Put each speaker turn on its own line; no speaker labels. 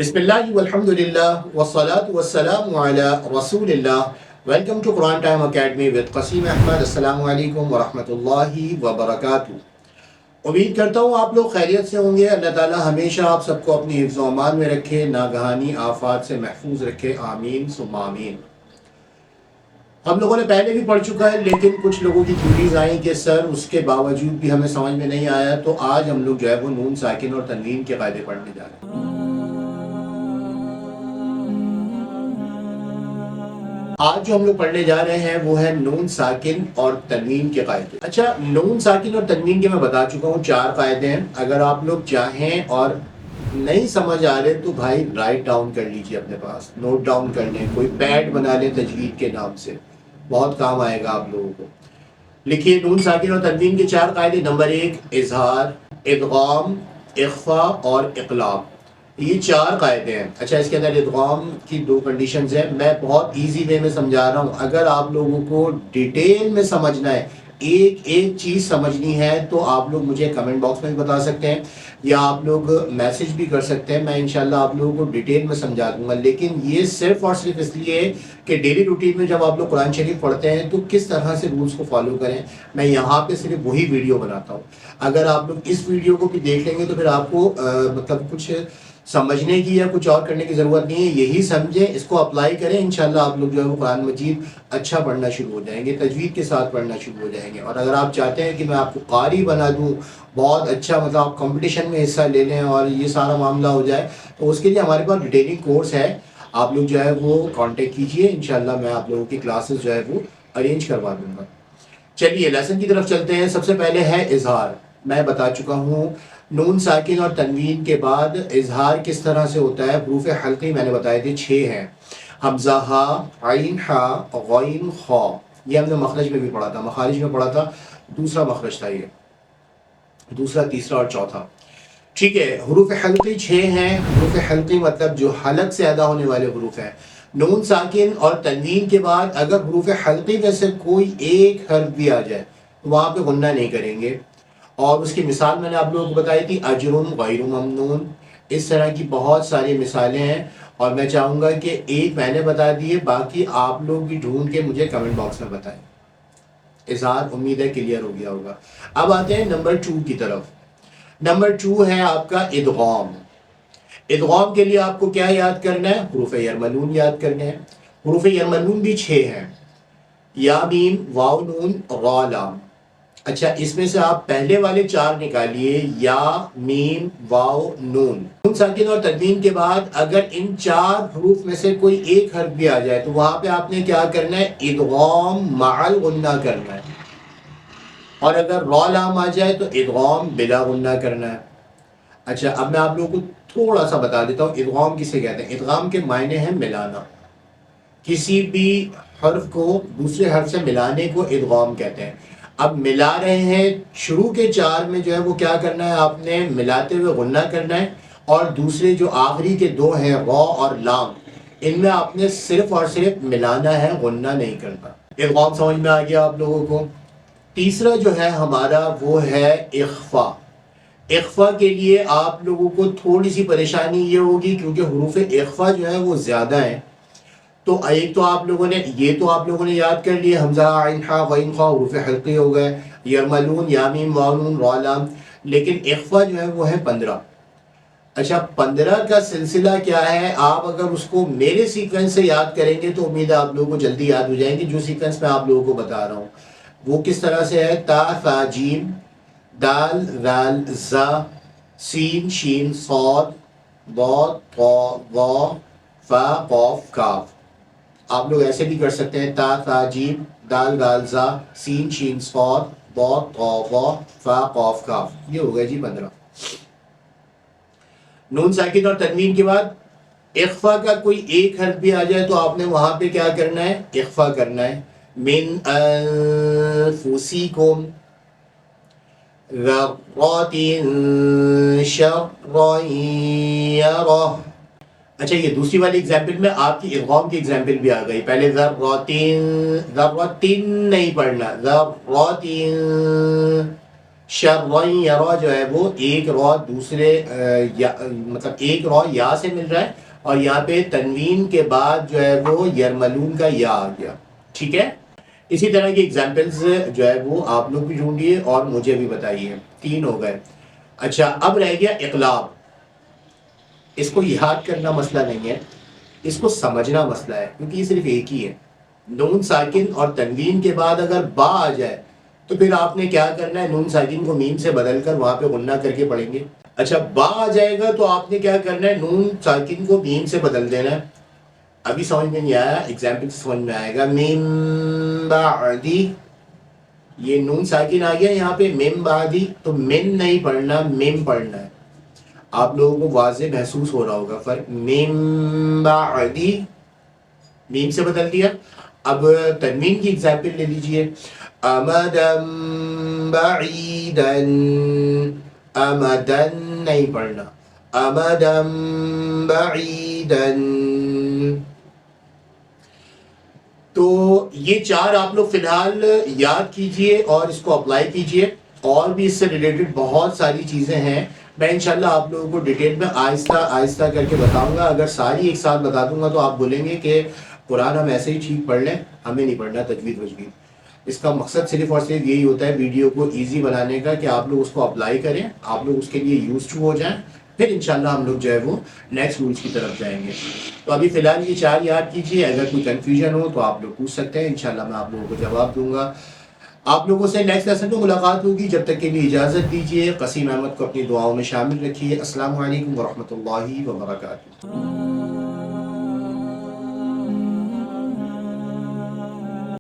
بسم اللہ والحمدللہ والصلاة والسلام علی رسول اللہ. Welcome to Quran time academy with Qasim Ahmed. السلام علیکم ورحمۃ اللہ وبرکاتہ. امید کرتا ہوں آپ لوگ خیریت سے ہوں گے. اللہ تعالی ہمیشہ آپ سب کو اپنی حفظ و امان میں رکھے، ناگہانی آفات سے محفوظ رکھے. آمین ثم آمین. ہم لوگوں نے پہلے بھی پڑھ چکا ہے، لیکن کچھ لوگوں کی تھیوریز آئیں کہ سر اس کے باوجود بھی ہمیں سمجھ میں نہیں آیا، تو آج ہم لوگ جو ہے وہ نون ساکن اور تنوین کے قاعدے پڑھنے جا رہے ہیں. آج جو ہم لوگ پڑھنے جا رہے ہیں وہ ہے نون ساکن اور تنوین کے قاعدے. اچھا، نون ساکن اور تنوین کے میں بتا چکا ہوں 4 قاعدے ہیں. اگر آپ لوگ چاہیں اور نہیں سمجھ آ رہے تو بھائی رائٹ ڈاؤن کر لیجیے، اپنے پاس نوٹ ڈاؤن کر لیں، کوئی پیڈ بنا لیں تجوید کے نام سے، بہت کام آئے گا آپ لوگوں کو. لکھیے نون ساکن اور تنوین کے 4 قاعدے. نمبر 1 اظہار، ادغام، اخفاء اور اقلاب. یہ 4 قاعدے ہیں. اچھا، اس کے اندر ادغام کی 2 کنڈیشنز ہیں. میں بہت ایزی وے میں سمجھا رہا ہوں. اگر آپ لوگوں کو ڈیٹیل میں سمجھنا ہے، ایک ایک چیز سمجھنی ہے، تو آپ لوگ مجھے کمنٹ باکس میں بھی بتا سکتے ہیں یا آپ لوگ میسج بھی کر سکتے ہیں. میں انشاءاللہ آپ لوگوں کو ڈیٹیل میں سمجھا دوں گا. لیکن یہ صرف اور صرف اس لیے کہ ڈیلی روٹین میں جب آپ لوگ قرآن شریف پڑھتے ہیں تو کس طرح سے رولز کو فالو کریں، میں یہاں پہ صرف وہی ویڈیو بناتا ہوں. اگر آپ لوگ اس ویڈیو کو بھی دیکھ لیں گے تو پھر آپ کو مطلب کچھ سمجھنے کی یا کچھ اور کرنے کی ضرورت نہیں ہے. یہی سمجھیں، اس کو اپلائی کریں، انشاءاللہ آپ لوگ جو ہے وہ قرآن مجید اچھا پڑھنا شروع ہو جائیں گے، تجوید کے ساتھ پڑھنا شروع ہو جائیں گے. اور اگر آپ چاہتے ہیں کہ میں آپ کو قاری بنا دوں، بہت اچھا مطلب آپ کمپٹیشن میں حصہ لے لیں اور یہ سارا معاملہ ہو جائے، تو اس کے لیے ہمارے پاس ڈیٹیلنگ کورس ہے. آپ لوگ جو ہے وہ کانٹیکٹ کیجئے، انشاءاللہ میں آپ لوگوں کی کلاسز جو ہے وہ ارینج کروا دوں گا. چلیے لیسن کی طرف چلتے ہیں. سب سے پہلے ہے اظہار. میں بتا چکا ہوں نون ساکن اور تنوین کے بعد اظہار کس طرح سے ہوتا ہے. حروف حلقی میں نے بتائے تھے 6 ہیں. حمزہ ہا، عین ہا، غین خا. یہ ہم نے مخرج میں بھی پڑھا تھا، مخارج میں پڑھا تھا. دوسرا مخرج تھا یہ، دوسرا، تیسرا اور چوتھا. ٹھیک ہے. حروف حلقی 6 ہیں. حروف حلقی مطلب جو حلق سے ادا ہونے والے حروف ہیں. نون ساکن اور تنوین کے بعد اگر حروف حلقی میں سے کوئی ایک حرف بھی آ جائے تو وہاں پہ غنہ نہیں کریں گے. اور اس کی مثال میں نے آپ لوگوں کو بتائی تھی، اجر غیر ممنون. اس طرح کی بہت ساری مثالیں ہیں اور میں چاہوں گا کہ ایک میں نے بتا دیے، باقی آپ لوگ بھی ڈھونڈ کے مجھے کمنٹ باکس میں بتائیں. اظہار امید ہے کلیئر ہو گیا ہوگا. اب آتے ہیں نمبر 2 کی طرف. نمبر 2 ہے آپ کا ادغام. ادغام کے لیے آپ کو کیا یاد کرنا ہے؟ حروف یرملون یاد کرنے ہیں. حروف یرملون بھی 6 ہیں. یا میم، واو نون، را لام. اچھا، اس میں سے آپ پہلے والے 4 نکالیے، یا میم واو نون. نون ساکن اور تنوین کے بعد اگر ان 4 حروف میں سے کوئی ایک حرف بھی آ جائے تو وہاں پہ آپ نے کیا کرنا ہے؟ ادغام مع الغنہ کرنا ہے. اور اگر را لام آ جائے تو ادغام بلا غنہ کرنا ہے. اچھا، اب میں آپ لوگوں کو تھوڑا سا بتا دیتا ہوں ادغام کسے کہتے ہیں. ادغام کے معنی ہیں ملانا. کسی بھی حرف کو دوسرے حرف سے ملانے کو ادغام کہتے ہیں. اب ملا رہے ہیں، شروع کے 4 میں جو ہے وہ کیا کرنا ہے؟ آپ نے ملاتے ہوئے غنہ کرنا ہے. اور دوسرے جو آخری کے 2 ہیں، را اور لام، ان میں آپ نے صرف اور صرف ملانا ہے، غنہ نہیں کرنا. ادغام سمجھ میں آ گیا آپ لوگوں کو. تیسرا جو ہے ہمارا وہ ہے اخفاء. اخفاء کے لیے آپ لوگوں کو تھوڑی سی پریشانی یہ ہوگی کیونکہ حروف اخفاء جو ہے وہ زیادہ ہیں. تو ایک تو آپ لوگوں نے یاد کر لیے، حمزہ، عین، حا، غین، خا حروف حلقی ہو گئے. یرملون، یا میم، واو نون، را لام. لیکن اخفاء جو ہے وہ ہے 15. اچھا، 15 کا سلسلہ کیا ہے؟ آپ اگر اس کو میرے سیکوینس سے یاد کریں گے تو امید ہے آپ لوگوں کو جلدی یاد ہو جائیں گے. جو سیکوینس میں آپ لوگوں کو بتا رہا ہوں وہ کس طرح سے ہے؟ تا، ثا، جیم، دال، ذال، زا، سین، شین، صاد، ضاد، طا، ظا، فا، قاف، کاف. آپ لوگ ایسے بھی کر سکتے ہیں، تا، ثا، جیم، دال، ذال، زا، سین، شین، صاد، ضاد، طا، ظا، فا، قاف، کاف. یہ ہو گیا جی 15. نون ساکن اور تنوین کے بعد اخفاء کا کوئی ایک حرف بھی آ جائے تو آپ نے وہاں پہ کیا کرنا ہے؟ اخفاء کرنا ہے. من انفسکم، ذرات شرا یرہ. اچھا، یہ دوسری والی ایگزامپل میں آپ کی ادغام کی ایگزامپل بھی آ گئی. پہلے ذرات نہیں پڑھنا، ذرات. شرً یرا جو ہے وہ ایک را دوسرے مطلب ایک را یا سے مل رہا ہے، اور یہاں پہ تنوین کے بعد جو ہے وہ یرملون کا یا آ گیا. ٹھیک ہے. اسی طرح کی ایگزامپلز جو ہے وہ آپ لوگ بھی ڈھونڈیے اور مجھے بھی بتائیے. 3 ہو گئے. اچھا اب رہ گیا اقلاب. اس کو یاد کرنا مسئلہ نہیں ہے، اس کو سمجھنا مسئلہ ہے، کیونکہ یہ صرف ایک ہی ہے. نون ساکن اور تنوین کے بعد اگر با آ جائے تو پھر آپ نے کیا کرنا ہے، نون ساکن کو میم سے بدل کر وہاں پہ غنہ کر کے پڑھیں گے. اچھا با آ جائے گا تو آپ نے کیا کرنا ہے، نون ساکن کو میم سے بدل دینا ہے. ابھی سمجھ میں نہیں آیا، ایگزامپل سمجھ میں آئے گا. میم بعدی، یہ نون ساکن آ گیا یہاں پہ میم بعدی، تو من نہیں پڑھنا، میم پڑھنا ہے. آپ لوگوں کو واضح محسوس ہو رہا ہوگا فرق. میم بعدی میم سے بدل دیا. اب تنوین کی ایگزامپل لے لیجئے. امدن بعیدن، امدن نہیں پڑھنا، امدن بعیدن. تو یہ 4 آپ لوگ فی الحال یاد کیجئے اور اس کو اپلائی کیجئے. اور بھی اس سے ریلیٹڈ بہت ساری چیزیں ہیں، میں انشاءاللہ آپ لوگوں کو ڈیٹیل میں آہستہ آہستہ کر کے بتاؤں گا. اگر ساری ایک ساتھ بتا دوں گا تو آپ بولیں گے کہ قرآن ہم ایسے ہی ٹھیک پڑھ لیں، ہمیں نہیں پڑھنا تجوید وجوید. اس کا مقصد صرف اور صرف یہی ہوتا ہے ویڈیو کو ایزی بنانے کا، کہ آپ لوگ اس کو اپلائی کریں، آپ لوگ اس کے لیے یوز ٹو ہو جائیں، پھر انشاءاللہ ہم لوگ جو ہے وہ نیکسٹ رولز کی طرف جائیں گے. تو ابھی فی الحال یہ 4 یاد کیجیے. اگر کوئی کنفیوژن ہو تو آپ لوگ پوچھ سکتے ہیں، انشاءاللہ میں آپ لوگوں کو جواب دوں گا. آپ لوگوں سے نیکسٹ لیسن میں ملاقات ہوگی. جب تک کے لیے اجازت دیجیے. قسیم احمد کو اپنی دعاؤں میں شامل رکھیے. السلام علیکم ورحمۃ اللہ وبرکاتہ.